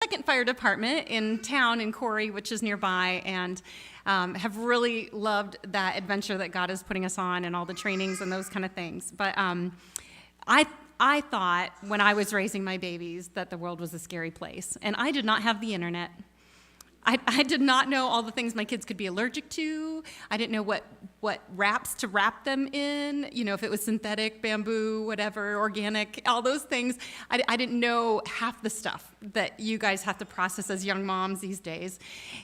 second fire department in town in Corey, which is nearby, and have really loved that adventure that God is putting us on and all the trainings and those kind of things. But I thought when I was raising my babies that the world was a scary place, and I did not have the internet. I did not know all the things my kids could be allergic to. I didn't know what wraps to wrap them in, if it was synthetic, bamboo, whatever, organic, all those things. I didn't know half the stuff that you guys have to process as young moms these days.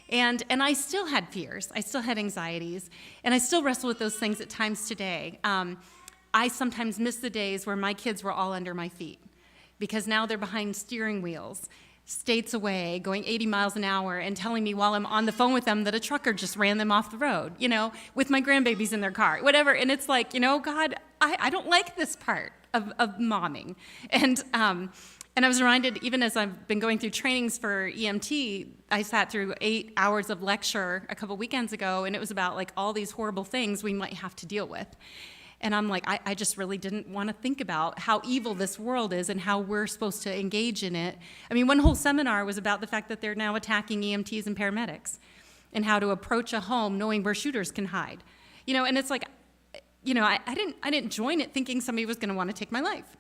And I still had fears. I still had anxieties. And I still wrestle with those things at times today. I sometimes miss the days where my kids were all under my feet, because now they're behind steering wheels, states away, going 80 miles an hour, and telling me while I'm on the phone with them that a trucker just ran them off the road, with my grandbabies in their car, whatever. And it's like, God, I don't like this part of momming. And I was reminded, even as I've been going through trainings for EMT, I sat through 8 hours of lecture a couple weekends ago, and it was about like all these horrible things we might have to deal with. And I'm like, I just really didn't want to think about how evil this world is and how we're supposed to engage in it. I mean, one whole seminar was about the fact that they're now attacking EMTs and paramedics and how to approach a home knowing where shooters can hide. And it's like, I didn't join it thinking somebody was going to want to take my life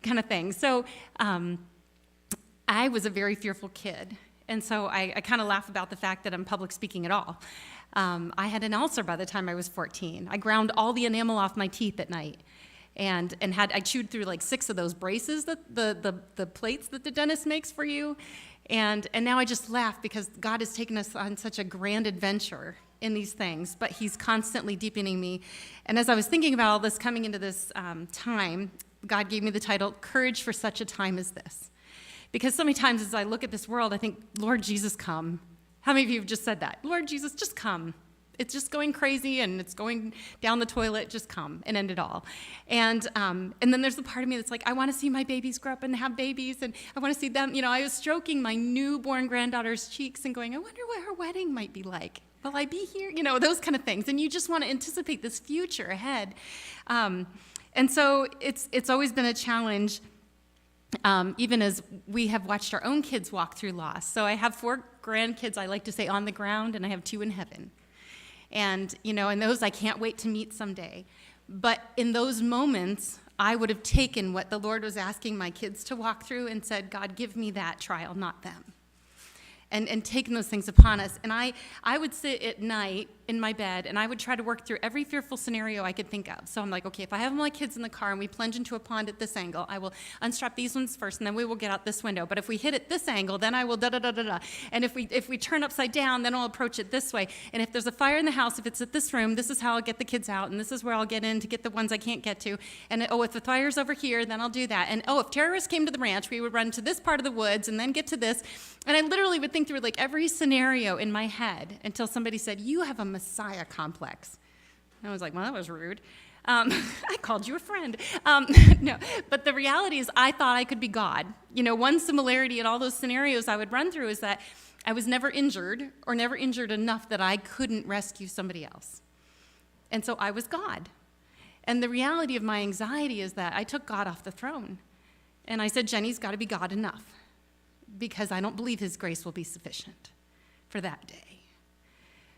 kind of thing. So I was a very fearful kid. And so I kind of laugh about the fact that I'm public speaking at all. I had an ulcer by the time I was 14. I ground all the enamel off my teeth at night, and I chewed through like 6 of those braces, that the plates that the dentist makes for you, and now I just laugh because God has taken us on such a grand adventure in these things, but He's constantly deepening me. And as I was thinking about all this coming into this time, God gave me the title, Courage for Such a Time as This. Because so many times as I look at this world, I think, Lord Jesus, come. How many of you have just said that? Lord Jesus, just come. It's just going crazy and it's going down the toilet. Just come and end it all. And then there's the part of me that's like, I want to see my babies grow up and have babies, and I want to see them. I was stroking my newborn granddaughter's cheeks and going, I wonder what her wedding might be like. Will I be here? Those kind of things. And you just want to anticipate this future ahead. And so it's always been a challenge. Even as we have watched our own kids walk through loss. So I have 4 grandkids, I like to say, on the ground, and I have 2 in heaven. And, and those I can't wait to meet someday. But in those moments, I would have taken what the Lord was asking my kids to walk through and said, God, give me that trial, not them. And taking those things upon us. And I would sit at night in my bed, and I would try to work through every fearful scenario I could think of. So I'm like, okay, if I have my kids in the car and we plunge into a pond at this angle, I will unstrap these ones first, and then we will get out this window. But if we hit it this angle, then I will da-da-da-da-da. And if we turn upside down, then I'll approach it this way. And if there's a fire in the house, if it's at this room, this is how I'll get the kids out, and this is where I'll get in to get the ones I can't get to. And, if the fire's over here, then I'll do that. And, if terrorists came to the ranch, we would run to this part of the woods and then get to this. And I literally would think through like every scenario in my head until somebody said, you have a Messiah complex. And I was like, well, that was rude. I called you a friend. No, but the reality is I thought I could be God. One similarity in all those scenarios I would run through is that I was never injured or never injured enough that I couldn't rescue somebody else. And so I was God. And the reality of my anxiety is that I took God off the throne. And I said, Jenny's got to be God enough, because I don't believe His grace will be sufficient for that day.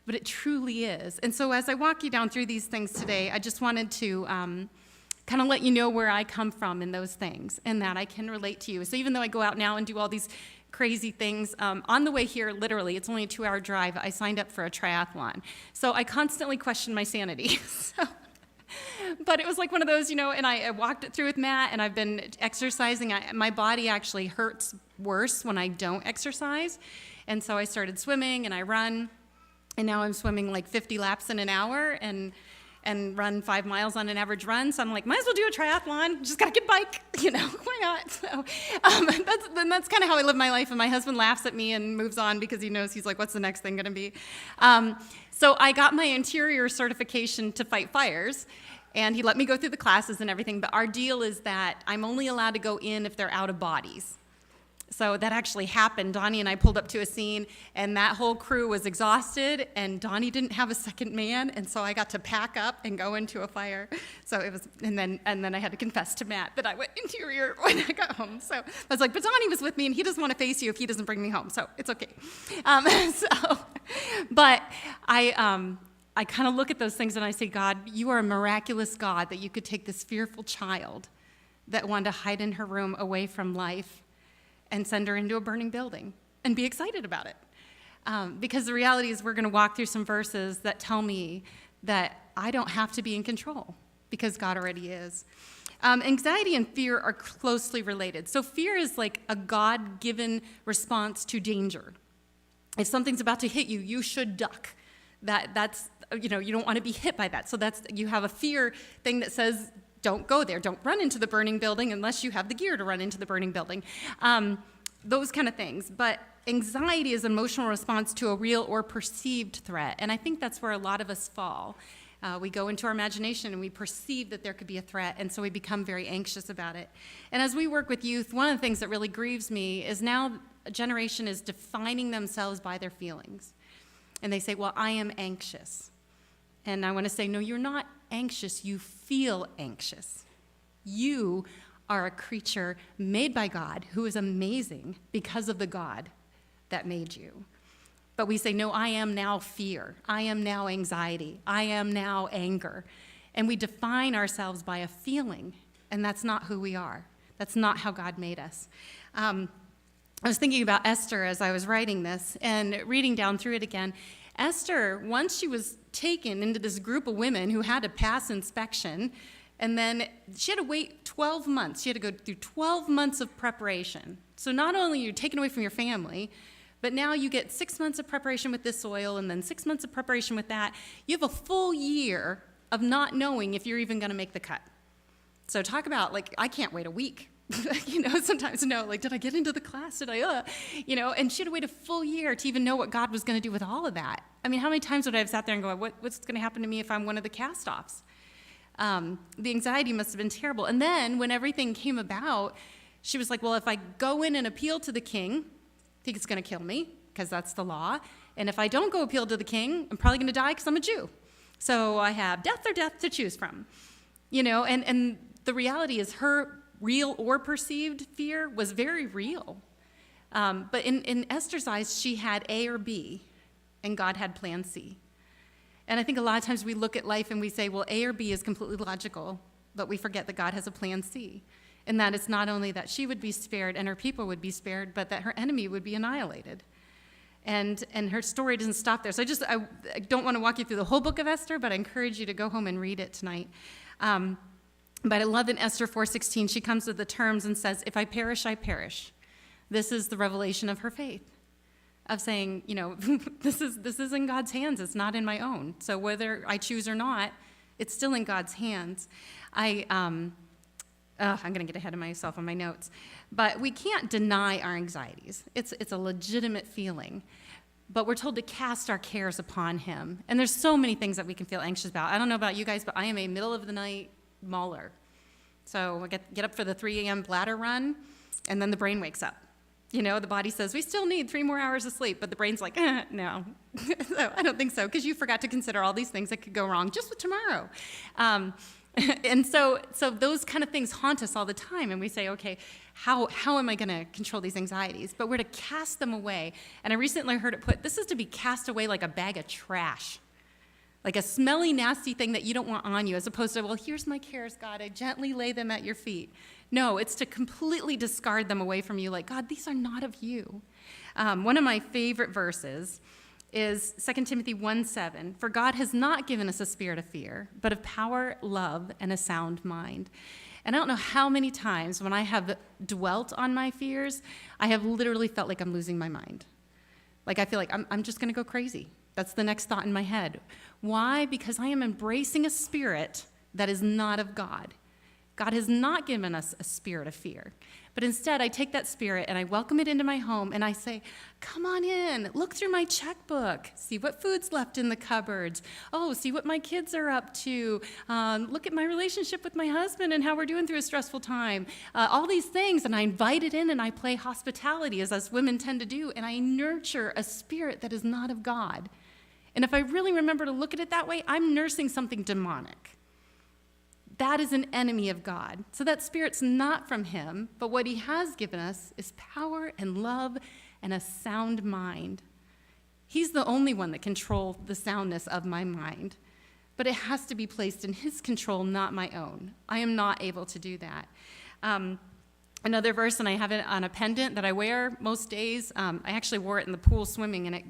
But it truly is. And so as I walk you down through these things today, I just wanted to kind of let you know where I come from in those things and that I can relate to you. So even though I go out now and do all these crazy things, on the way here, literally, it's only a 2-hour drive, I signed up for a triathlon. So I constantly question my sanity. But it was like one of those, and I walked it through with Matt, and I've been exercising. My body actually hurts worse when I don't exercise. And so I started swimming, and I run, and now I'm swimming like 50 laps in an hour and run 5 miles on an average run. So I'm like, might as well do a triathlon. Just got to get a bike, why not? So that's kind of how I live my life. And my husband laughs at me and moves on because he knows, he's like, what's the next thing going to be? So I got my interior certification to fight fires. And he let me go through the classes and everything, but our deal is that I'm only allowed to go in if they're out of bodies. So that actually happened. Donnie and I pulled up to a scene, and that whole crew was exhausted, and Donnie didn't have a second man, and so I got to pack up and go into a fire. So it was, and then I had to confess to Matt that I went interior when I got home. So I was like, but Donnie was with me, and he doesn't want to face you if he doesn't bring me home, so it's okay. But I kind of look at those things and I say, God, you are a miraculous God that you could take this fearful child that wanted to hide in her room away from life and send her into a burning building and be excited about it. Because the reality is we're going to walk through some verses that tell me that I don't have to be in control because God already is. Anxiety and fear are closely related. So fear is like a God-given response to danger. If something's about to hit you, you should duck. That's you don't want to be hit by that. So you have a fear thing that says, don't go there. Don't run into the burning building unless you have the gear to run into the burning building. Those kind of things. But anxiety is an emotional response to a real or perceived threat. And I think that's where a lot of us fall. We go into our imagination and we perceive that there could be a threat, and so we become very anxious about it. And as we work with youth, one of the things that really grieves me is now a generation is defining themselves by their feelings. And they say, well, I am anxious. And I want to say, no, you're not anxious. You feel anxious. You are a creature made by God who is amazing because of the God that made you. But we say, no, I am now fear. I am now anxiety. I am now anger. And we define ourselves by a feeling, and that's not who we are. That's not how God made us. I was thinking about Esther as I was writing this and reading down through it again. Esther, once she was taken into this group of women who had to pass inspection, and then she had to wait 12 months. She had to go through 12 months of preparation. So not only are you taken away from your family, but now you get 6 months of preparation with this oil and then 6 months of preparation with that. You have a full year of not knowing if you're even going to make the cut. So talk about, I can't wait a week. Sometimes, did I get into the class? Did I, and she had to wait a full year to even know what God was going to do with all of that. I mean, how many times would I have sat there and go, what's going to happen to me if I'm one of the cast-offs? The anxiety must have been terrible. And then when everything came about, she was like, well, if I go in and appeal to the king, I think it's going to kill me because that's the law. And if I don't go appeal to the king, I'm probably going to die because I'm a Jew. So I have death or death to choose from. And the reality is her real or perceived fear was very real. But in Esther's eyes, she had A or B, and God had plan C. And I think a lot of times we look at life and we say, well, A or B is completely logical, but we forget that God has a plan C. And that it's not only that she would be spared and her people would be spared, but that her enemy would be annihilated. And her story doesn't stop there. So I don't want to walk you through the whole book of Esther, but I encourage you to go home and read it tonight. But I love in Esther 4:16, she comes with the terms and says, if I perish, I perish. This is the revelation of her faith, of saying, this is in God's hands. It's not in my own. So whether I choose or not, it's still in God's hands. I'm going to get ahead of myself on my notes. But we can't deny our anxieties. It's a legitimate feeling. But we're told to cast our cares upon him. And there's so many things that we can feel anxious about. I don't know about you guys, but I am a middle of the night mauler. So I get up for the 3 a.m. bladder run, and then the brain wakes up. The body says, we still need 3 more hours of sleep, but the brain's like, no. So I don't think so, because you forgot to consider all these things that could go wrong just with tomorrow. And so those kind of things haunt us all the time, and we say, okay, how am I going to control these anxieties? But we're to cast them away. And I recently heard it put, this is to be cast away like a bag of trash, like a smelly, nasty thing that you don't want on you, as opposed to, well, here's my cares, God, I gently lay them at your feet. No, it's to completely discard them away from you, like, God, these are not of you. One of my favorite verses is 2 Timothy 1:7. For God has not given us a spirit of fear, but of power, love, and a sound mind. And I don't know how many times when I have dwelt on my fears, I have literally felt like I'm losing my mind. Like I feel like I'm just going to go crazy. That's the next thought in my head. Why? Because I am embracing a spirit that is not of God. God has not given us a spirit of fear, But instead, I take that spirit and I welcome it into my home and I say, come on in, look through my checkbook, see what food's left in the cupboards. Oh, see what my kids are up to. Look at my relationship with my husband and how we're doing through a stressful time. All these things, and I invite it in and I play hospitality, as us women tend to do, and I nurture a spirit that is not of God. And if I really remember to look at it that way, I'm nursing something demonic. That is an enemy of God. So that spirit's not from him, but what he has given us is power and love and a sound mind. He's the only one that controls the soundness of my mind, but it has to be placed in his control, not my own. I am not able to do that. Another verse, and I have it on a pendant that I wear most days. I actually wore it in the pool swimming, and it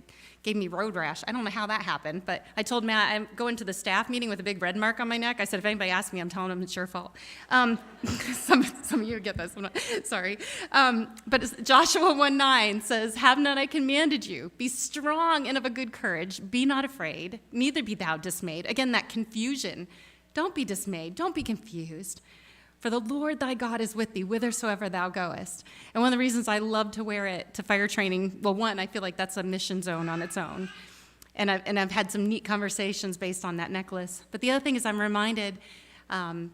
gave me road rash. I don't know how that happened, but I told Matt, I'm going to the staff meeting with a big red mark on my neck. I said, if anybody asks me, I'm telling them it's your fault. Some of you get this. I'm not, sorry. But Joshua 1:9 says, have not I commanded you? Be strong and of a good courage. Be not afraid, neither be thou dismayed. Again, that confusion. Don't be dismayed. Don't be confused. For the Lord thy God is with thee whithersoever thou goest. And one of the reasons I love to wear it to fire training, well, one, I feel like that's a mission zone on its own. And I've had some neat conversations based on that necklace. But the other thing is I'm reminded,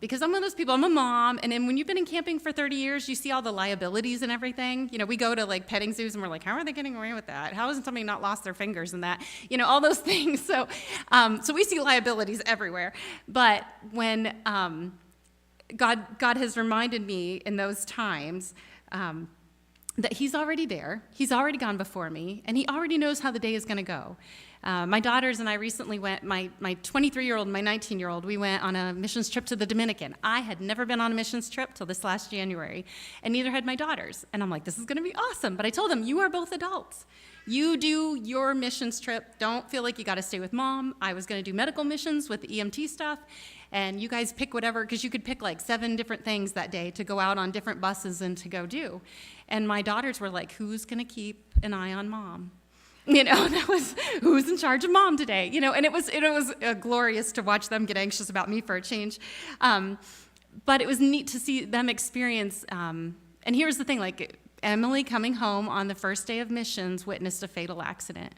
because I'm one of those people, I'm a mom, and then when you've been in camping for 30 years, you see all the liabilities and everything. You know, we go to like petting zoos and we're like, how are they getting away with that? How hasn't somebody not lost their fingers in that? You know, all those things. So we see liabilities everywhere. But when God has reminded me in those times that he's already there, he's already gone before me, and he already knows how the day is going to go. My daughters and I recently went, my 23-year-old and my 19-year-old, we went on a missions trip to the Dominican. I had never been on a missions trip till this last January, and neither had my daughters. And I'm like, this is going to be awesome. But I told them, you are both adults. You do your missions trip. Don't feel like you got to stay with mom. I was going to do medical missions with the EMT stuff. And you guys pick whatever, because you could pick like 7 different things that day to go out on different buses and to go do. And my daughters were like, who's going to keep an eye on mom? You know, that was, who's in charge of mom today? You know, and it was glorious to watch them get anxious about me for a change. But it was neat to see them experience, and here's the thing, like Emily coming home on the first day of missions witnessed a fatal accident.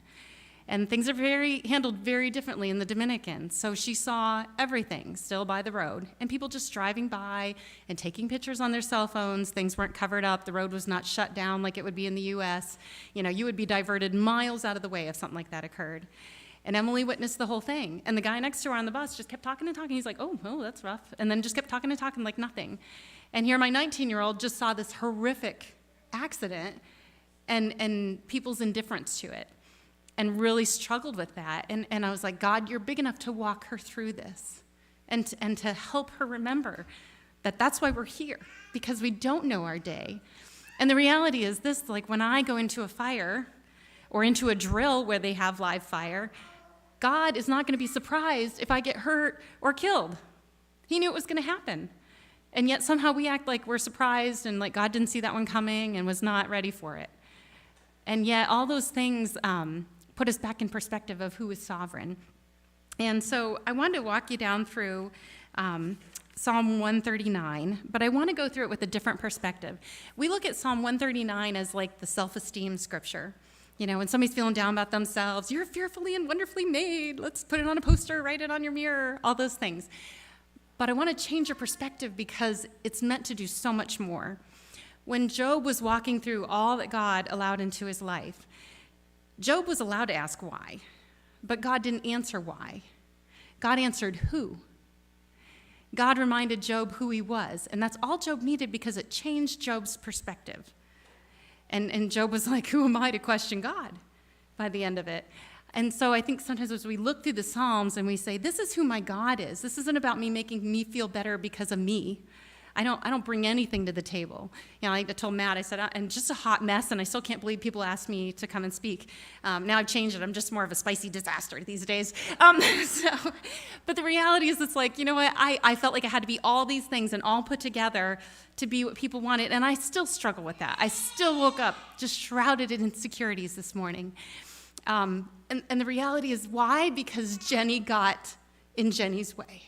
And things are handled very differently in the Dominican. So she saw everything still by the road, and people just driving by and taking pictures on their cell phones. Things weren't covered up. The road was not shut down like it would be in the U.S. You know, you would be diverted miles out of the way if something like that occurred. And Emily witnessed the whole thing. And the guy next to her on the bus just kept talking and talking. He's like, oh, that's rough. And then just kept talking and talking like nothing. And here my 19-year-old just saw this horrific accident and people's indifference to it, and really struggled with that. And I was like, God, you're big enough to walk her through this and to help her remember that that's why we're here, because we don't know our day. And the reality is this, like when I go into a fire or into a drill where they have live fire, God is not going to be surprised if I get hurt or killed. He knew it was going to happen. And yet somehow we act like we're surprised and like God didn't see that one coming and was not ready for it. And yet all those things put us back in perspective of who is sovereign. And so I wanted to walk you down through Psalm 139, but I want to go through it with a different perspective. We look at Psalm 139 as like the self-esteem scripture. You know, when somebody's feeling down about themselves, you're fearfully and wonderfully made. Let's put it on a poster, write it on your mirror, all those things. But I want to change your perspective because it's meant to do so much more. When Job was walking through all that God allowed into his life, Job was allowed to ask why, but God didn't answer why. God answered who. God reminded Job who he was, and that's all Job needed because it changed Job's perspective. And Job was like, who am I to question God by the end of it? And so I think sometimes as we look through the Psalms and we say, this is who my God is. This isn't about me making me feel better because of me. I don't bring anything to the table. You know, I told Matt, I said, I'm just a hot mess, and I still can't believe people ask me to come and speak. Now I've changed it. I'm just more of a spicy disaster these days. But the reality is it's like, you know what? I felt like I had to be all these things and all put together to be what people wanted, and I still struggle with that. I still woke up just shrouded in insecurities this morning. And the reality is why? Because Jenni got in Jenni's way.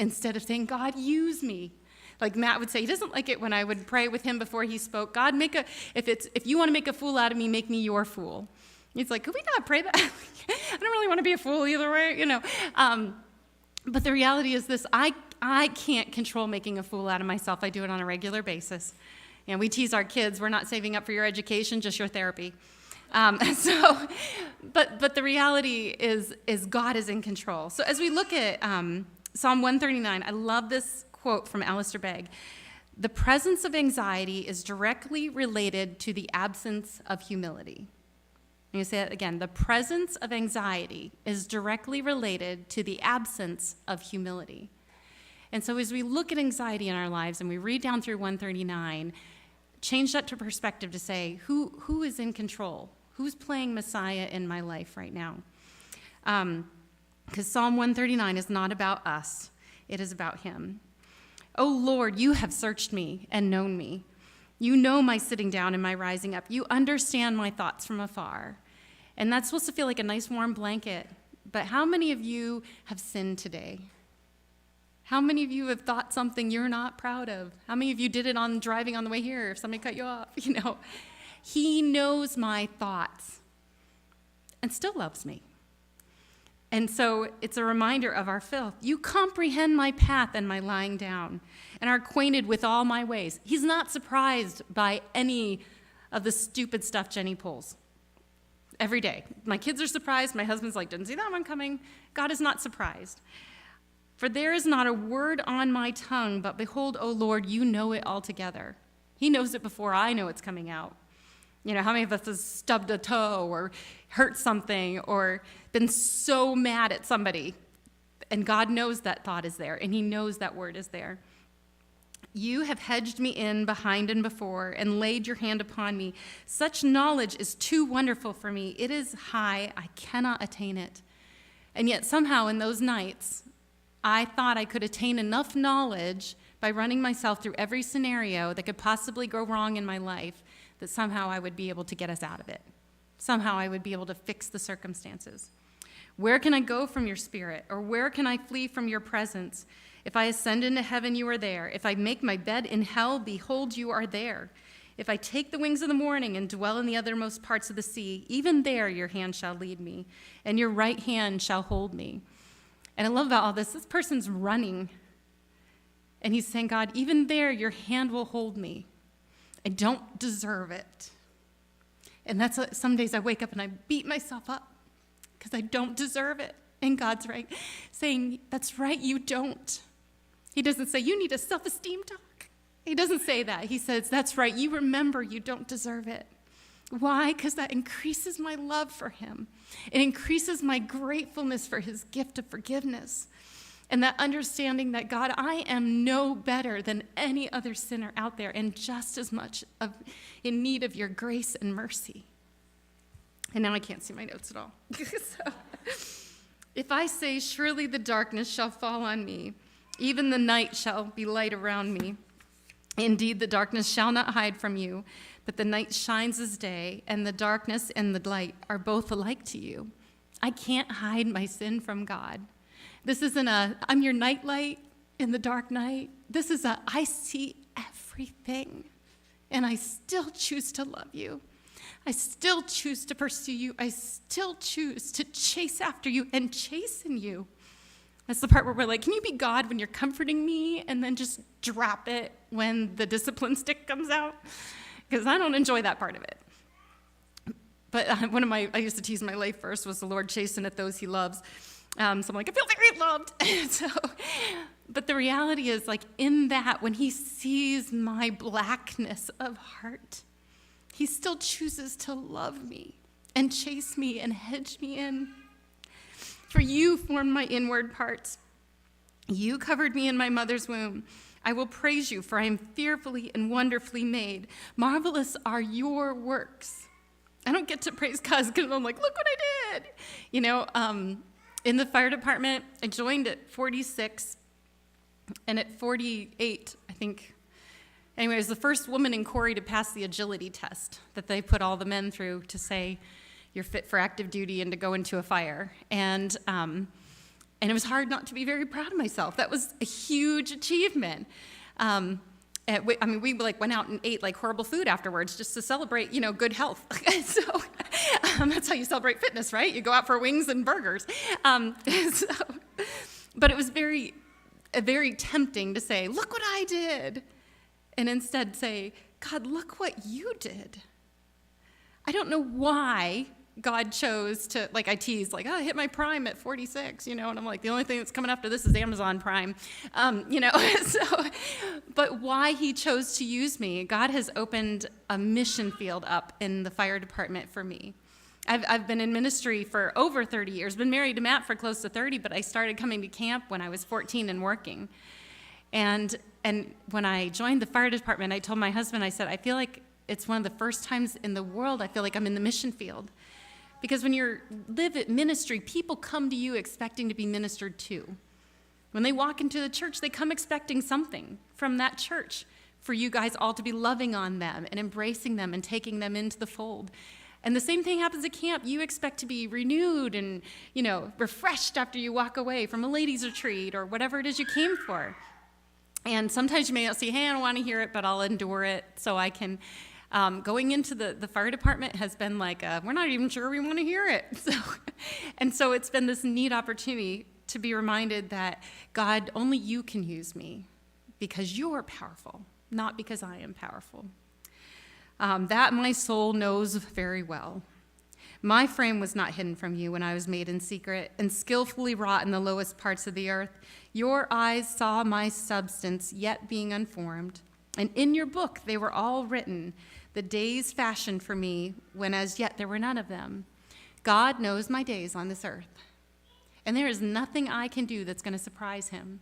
Instead of saying, God, use me. Like Matt would say, he doesn't like it when I would pray with him before he spoke. God, if you want to make a fool out of me, make me your fool. He's like, could we not pray that? I don't really want to be a fool either way, But the reality is this, I can't control making a fool out of myself. I do it on a regular basis. And we tease our kids, we're not saving up for your education, just your therapy. But the reality is God is in control. So as we look at Psalm 139, I love this quote from Alistair Begg. The presence of anxiety is directly related to the absence of humility. I'm going to say that again. The presence of anxiety is directly related to the absence of humility. And so as we look at anxiety in our lives and we read down through 139, change that to perspective to say, who is in control? Who's playing Messiah in my life right now? Because Psalm 139 is not about us. It is about him. Oh, Lord, you have searched me and known me. You know my sitting down and my rising up. You understand my thoughts from afar. And that's supposed to feel like a nice warm blanket. But how many of you have sinned today? How many of you have thought something you're not proud of? How many of you did it on driving on the way here if somebody cut you off? He knows my thoughts and still loves me. And so it's a reminder of our filth. You comprehend my path and my lying down and are acquainted with all my ways. He's not surprised by any of the stupid stuff Jenni pulls every day. My kids are surprised. My husband's like, didn't see that one coming. God is not surprised. For there is not a word on my tongue, but behold, O Lord, you know it altogether. He knows it before I know it's coming out. How many of us have stubbed a toe or hurt something or been so mad at somebody? And God knows that thought is there, and he knows that word is there. You have hedged me in behind and before and laid your hand upon me. Such knowledge is too wonderful for me. It is high. I cannot attain it. And yet somehow in those nights, I thought I could attain enough knowledge by running myself through every scenario that could possibly go wrong in my life that somehow I would be able to get us out of it. Somehow I would be able to fix the circumstances. Where can I go from your spirit? Or where can I flee from your presence? If I ascend into heaven, you are there. If I make my bed in hell, behold, you are there. If I take the wings of the morning and dwell in the uttermost parts of the sea, even there your hand shall lead me, and your right hand shall hold me. And I love about all this person's running, and he's saying, God, even there your hand will hold me. I don't deserve it. And that's what, some days I wake up and I beat myself up because I don't deserve it. And God's right, saying, that's right, you don't. He doesn't say, you need a self-esteem talk. He doesn't say that. He says, that's right, you remember you don't deserve it. Why? Because that increases my love for him. It increases my gratefulness for his gift of forgiveness. And that understanding that, God, I am no better than any other sinner out there and just as much in need of your grace and mercy. And now I can't see my notes at all. So, if I say, surely the darkness shall fall on me, even the night shall be light around me. Indeed, the darkness shall not hide from you, but the night shines as day, and the darkness and the light are both alike to you. I can't hide my sin from God. This isn't I'm your nightlight in the dark night. This is I see everything, and I still choose to love you. I still choose to pursue you. I still choose to chase after you and chasten you. That's the part where we're like, can you be God when you're comforting me and then just drop it when the discipline stick comes out? Because I don't enjoy that part of it. But I used to tease my life verse was the Lord chasteneth those he loves. So I'm like, I feel very loved. But the reality is, like, in that, when he sees my blackness of heart, he still chooses to love me and chase me and hedge me in. For you formed my inward parts. You covered me in my mother's womb. I will praise you, for I am fearfully and wonderfully made. Marvelous are your works. I don't get to praise God because I'm like, look what I did. In the fire department, I joined at 46, and at 48, I think, anyway, I was the first woman in Corey to pass the agility test that they put all the men through to say you're fit for active duty and to go into a fire. And it was hard not to be very proud of myself. That was a huge achievement. We like went out and ate like horrible food afterwards just to celebrate, good health. So that's how you celebrate fitness, right? You go out for wings and burgers. But it was very tempting to say, look what I did. And instead say, God, look what you did. I don't know why God chose to, I teased, I hit my Prime at 46, and I'm like, the only thing that's coming after this is Amazon Prime, but why he chose to use me, God has opened a mission field up in the fire department for me. I've been in ministry for over 30 years, been married to Matt for close to 30, but I started coming to camp when I was 14 and working. And when I joined the fire department, I told my husband, I said, I feel like it's one of the first times in the world I feel like I'm in the mission field. Because when you live at ministry, people come to you expecting to be ministered to. When they walk into the church, they come expecting something from that church for you guys all to be loving on them and embracing them and taking them into the fold. And the same thing happens at camp. You expect to be renewed and, refreshed after you walk away from a ladies' retreat or whatever it is you came for. And sometimes you may not say, hey, I don't want to hear it, but I'll endure it so I can. Going into the fire department has been we're not even sure we want to hear it. So it's been this neat opportunity to be reminded that God, only you can use me because you're powerful, not because I am powerful. That my soul knows very well. My frame was not hidden from you when I was made in secret and skillfully wrought in the lowest parts of the earth. Your eyes saw my substance yet being unformed, and in your book they were all written, the days fashioned for me when as yet there were none of them. God knows my days on this earth, and there is nothing I can do that's going to surprise him.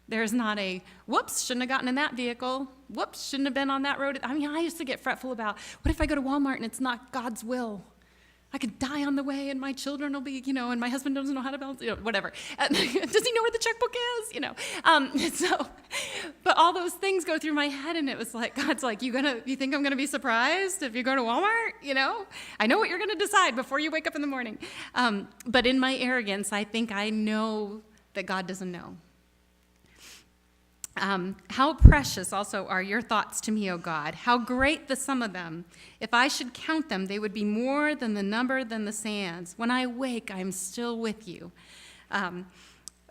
There's not a, whoops, shouldn't have gotten in that vehicle. Whoops, shouldn't have been on that road. I used to get fretful about, what if I go to Walmart and it's not God's will? I could die on the way and my children will be, and my husband doesn't know how to balance, whatever. Does he know where the checkbook is? But all those things go through my head, and it was like, God's like, you think I'm going to be surprised if you go to Walmart? I know what you're going to decide before you wake up in the morning. But in my arrogance, I think I know that God doesn't know. How precious also are your thoughts to me, O God. How great the sum of them. If I should count them, they would be more than the number than the sands. When I wake, I am still with you.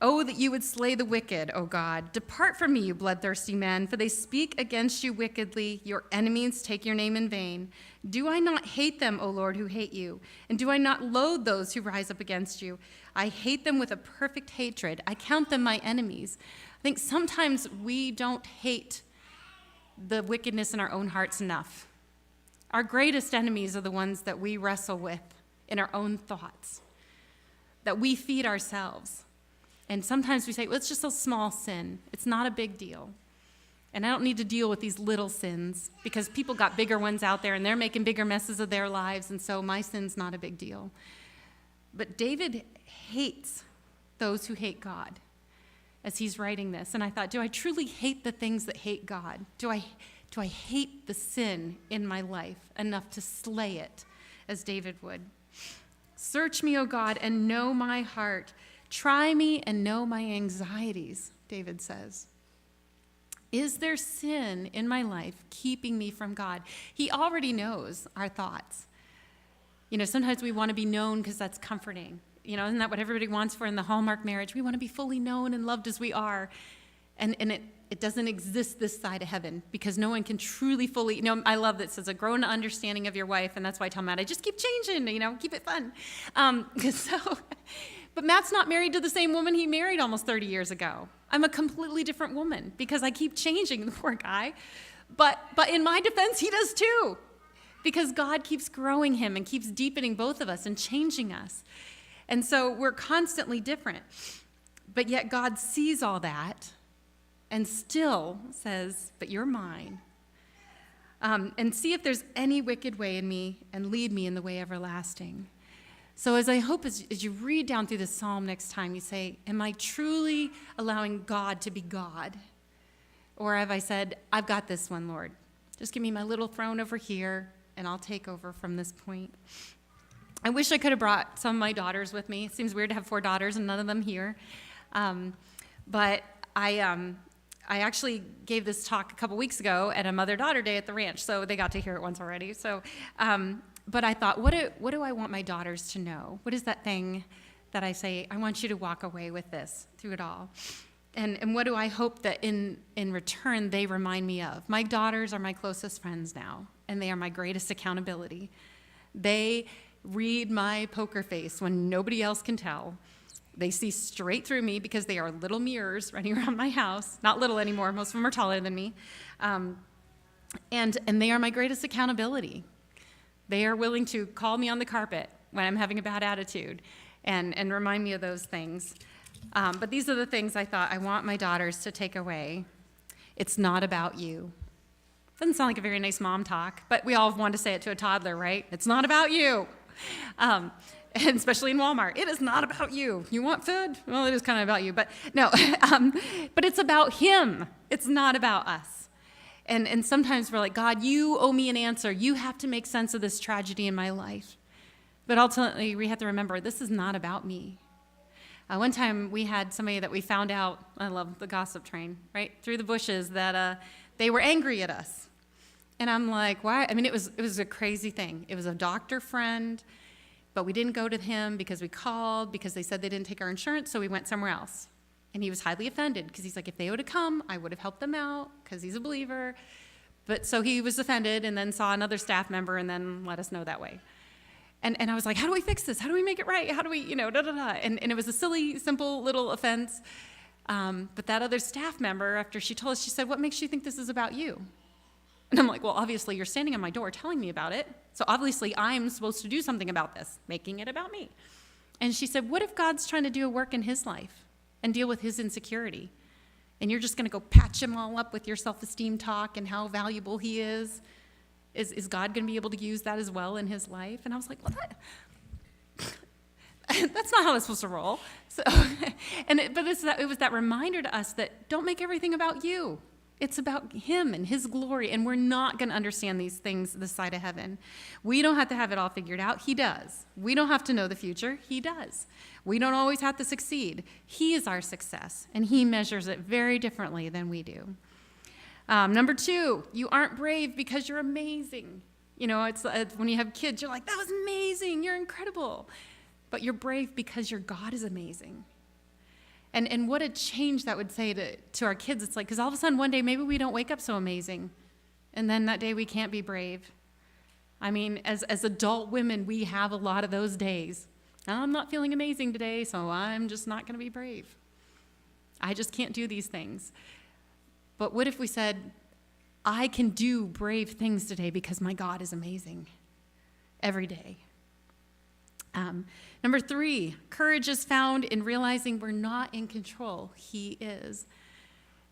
Oh, that you would slay the wicked, O God. Depart from me, you bloodthirsty men, for they speak against you wickedly. Your enemies take your name in vain. Do I not hate them, O Lord, who hate you? And do I not loathe those who rise up against you? I hate them with a perfect hatred. I count them my enemies. I think sometimes we don't hate the wickedness in our own hearts enough. Our greatest enemies are the ones that we wrestle with in our own thoughts, that we feed ourselves. And sometimes we say, well, it's just a small sin. It's not a big deal. And I don't need to deal with these little sins because people got bigger ones out there and they're making bigger messes of their lives, and so my sin's not a big deal. But David hates those who hate God as he's writing this. And I thought, do I truly hate the things that hate God? Do I hate the sin in my life enough to slay it as David would? Search me, O God, and know my heart. Try me and know my anxieties, David says. Is there sin in my life keeping me from God? He already knows our thoughts. Sometimes we want to be known because that's comforting. Isn't that what everybody wants for in the Hallmark marriage? We want to be fully known and loved as we are. And it doesn't exist this side of heaven because no one can truly fully, I love that it says a grown understanding of your wife, and that's why I tell Matt, I just keep changing, keep it fun. But Matt's not married to the same woman he married almost 30 years ago. I'm a completely different woman because I keep changing, the poor guy. But in my defense, he does too, because God keeps growing him and keeps deepening both of us and changing us. And so we're constantly different. But yet God sees all that and still says, but you're mine. And see if there's any wicked way in me and lead me in the way everlasting. So as you read down through this psalm next time, you say, am I truly allowing God to be God? Or have I said, I've got this one, Lord. Just give me my little throne over here, and I'll take over from this point. I wish I could have brought some of my daughters with me. It seems weird to have 4 daughters and none of them here. But I I actually gave this talk a couple weeks ago at a Mother Daughter Day at the ranch, so they got to hear it once already. So, but I thought, what do I want my daughters to know? What is that thing that I say, I want you to walk away with this through it all? And what do I hope that in return they remind me of? My daughters are my closest friends now, and they are my greatest accountability. They read my poker face when nobody else can tell. They see straight through me because they are little mirrors running around my house. Not little anymore. Most of them are taller than me. And they are my greatest accountability. They are willing to call me on the carpet when I'm having a bad attitude and remind me of those things. But these are the things I thought I want my daughters to take away. It's not about you. Doesn't sound like a very nice mom talk, but we all want to say it to a toddler, right? It's not about you. And especially in Walmart, it is not about you. You want food? Well, it is kind of about you, but no. But it's about him. It's not about us. And sometimes we're like, God, you owe me an answer. You have to make sense of this tragedy in my life. But ultimately, we have to remember, this is not about me. One time we had somebody that we found out, I love the gossip train, right, through the bushes, that they were angry at us. And I'm like, why? I mean, it was a crazy thing. It was a doctor friend, but we didn't go to him because we called, because they said they didn't take our insurance, so we went somewhere else. And he was highly offended because he's like, if they would have come, I would have helped them out because he's a believer. But so he was offended and then saw another staff member and then let us know that way. And I was like, how do we fix this? How do we make it right? How do we, da-da-da. And it was a silly, simple little offense. But that other staff member, after she told us, she said, what makes you think this is about you? And I'm like, well, obviously you're standing on my door telling me about it. So obviously I'm supposed to do something about this, making it about me. And she said, what if God's trying to do a work in his life and deal with his insecurity? And you're just going to go patch him all up with your self-esteem talk and how valuable he is? Is God going to be able to use that as well in his life? And I was like, well, that's not how that's supposed to roll. So, but it was that reminder to us that don't make everything about you. It's about him and his glory, and we're not going to understand these things this side of heaven. We don't have to have it all figured out. He does. We don't have to know the future. He does. We don't always have to succeed. He is our success, and he measures it very differently than we do. Number 2, you aren't brave because you're amazing. It's when you have kids, you're like, that was amazing, you're incredible. But you're brave because your God is amazing. And what a change that would say to our kids. It's like, because all of a sudden one day maybe we don't wake up so amazing. And then that day we can't be brave. I mean, as adult women, we have a lot of those days. I'm not feeling amazing today, so I'm just not going to be brave. I just can't do these things. But what if we said, I can do brave things today because my God is amazing every day? Number 3, courage is found in realizing we're not in control. He is.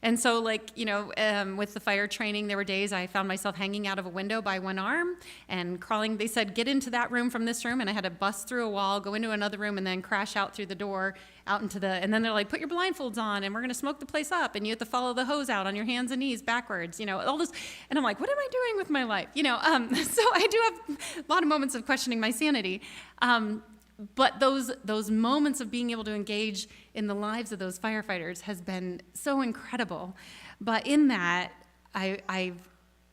And so, with the fire training, there were days I found myself hanging out of a window by one arm and crawling. They said, get into that room from this room, and I had to bust through a wall, go into another room, and then crash out through the door, and then they're like, put your blindfolds on, and we're going to smoke the place up, and you have to follow the hose out on your hands and knees backwards, all this. And I'm like, what am I doing with my life? So I do have a lot of moments of questioning my sanity. But those moments of being able to engage in the lives of those firefighters has been so incredible. But in that, I've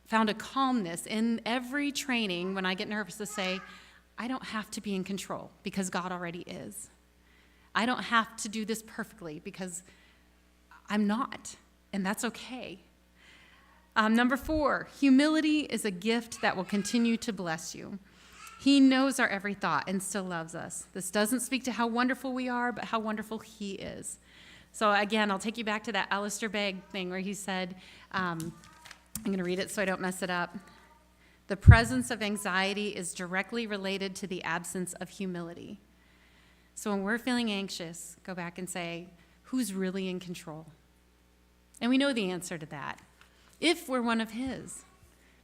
found a calmness in every training when I get nervous to say, I don't have to be in control because God already is. I don't have to do this perfectly because I'm not, and that's okay. Number 4, humility is a gift that will continue to bless you. He knows our every thought and still loves us. This doesn't speak to how wonderful we are, but how wonderful he is. So again, I'll take you back to that Alistair Begg thing where he said, I'm going to read it so I don't mess it up. The presence of anxiety is directly related to the absence of humility. So when we're feeling anxious, go back and say, who's really in control? And we know the answer to that, if we're one of his.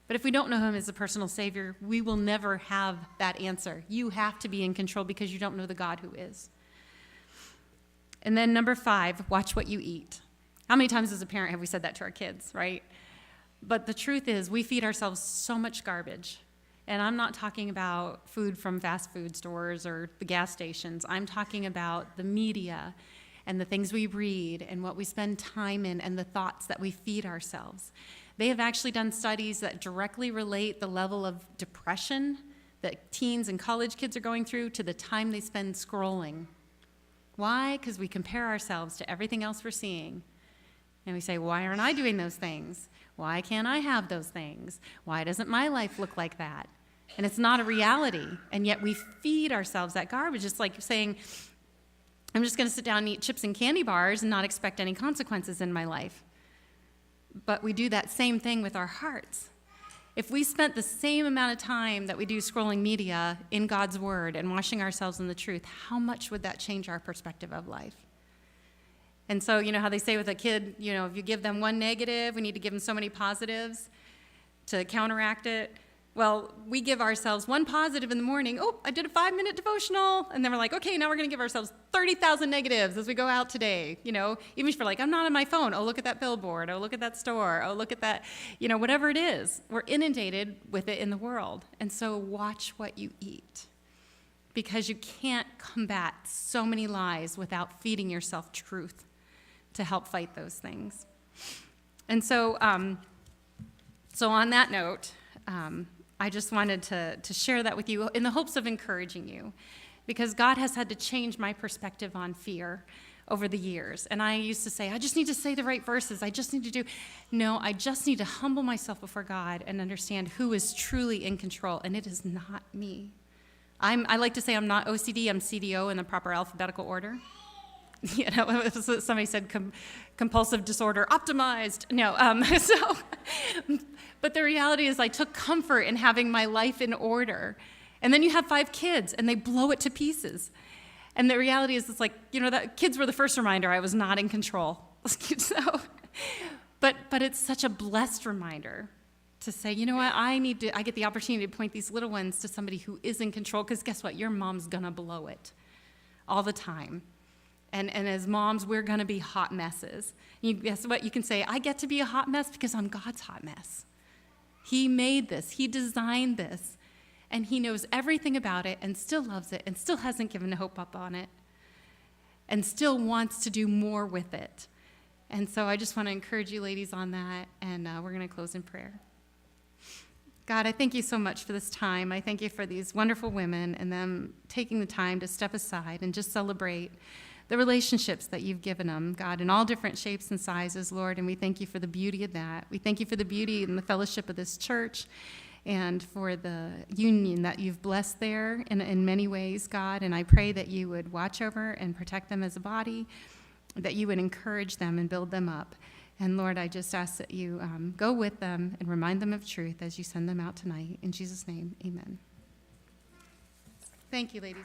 But if we don't know him as a personal Savior, we will never have that answer. You have to be in control because you don't know the God who is. And then number 5, watch what you eat. How many times as a parent have we said that to our kids, right? But the truth is we feed ourselves so much garbage. And I'm not talking about food from fast food stores or the gas stations. I'm talking about the media and the things we read and what we spend time in and the thoughts that we feed ourselves. They have actually done studies that directly relate the level of depression that teens and college kids are going through to the time they spend scrolling. Why? Because we compare ourselves to everything else we're seeing. And we say, why aren't I doing those things? Why can't I have those things? Why doesn't my life look like that? And it's not a reality. And yet we feed ourselves that garbage. It's like saying, I'm just going to sit down and eat chips and candy bars and not expect any consequences in my life. But we do that same thing with our hearts. If we spent the same amount of time that we do scrolling media in God's word and washing ourselves in the truth, how much would that change our perspective of life? And so, you know how they say with a kid, you know, if you give them one negative, we need to give them so many positives to counteract it. Well, we give ourselves one positive in the morning. Oh, I did a 5-minute devotional. And then we're like, okay, now we're going to give ourselves 30,000 negatives as we go out today. You know, even if you're like, I'm not on my phone. Oh, look at that billboard. Oh, look at that store. Oh, look at that, you know, whatever it is. We're inundated with it in the world. And so watch what you eat, because you can't combat so many lies without feeding yourself truth to help fight those things. And so, so on that note, I just wanted to share that with you in the hopes of encouraging you, because God has had to change my perspective on fear over the years. And I used to say, I just need to say the right verses. I just need to do. No, I just need to humble myself before God and understand who is truly in control, and it is not me. I like to say I'm not OCD, I'm CDO in the proper alphabetical order. You know, somebody said compulsive disorder optimized. No, but the reality is I took comfort in having my life in order. And then you have 5 kids and they blow it to pieces. And the reality is it's like, you know, that kids were the first reminder I was not in control. So, but it's such a blessed reminder to say, you know what, I get the opportunity to point these little ones to somebody who is in control, because guess what, your mom's gonna blow it all the time. And as moms, we're going to be hot messes. Guess what? You can say, I get to be a hot mess because I'm God's hot mess. He made this. He designed this. And he knows everything about it and still loves it and still hasn't given hope up on it and still wants to do more with it. And so I just want to encourage you ladies on that, and we're going to close in prayer. God, I thank you so much for this time. I thank you for these wonderful women and them taking the time to step aside and just celebrate the relationships that you've given them, God, in all different shapes and sizes, Lord, and we thank you for the beauty of that. We thank you for the beauty and the fellowship of this church and for the union that you've blessed there in many ways, God, and I pray that you would watch over and protect them as a body, that you would encourage them and build them up. And Lord, I just ask that you go with them and remind them of truth as you send them out tonight. In Jesus' name, amen. Thank you, ladies.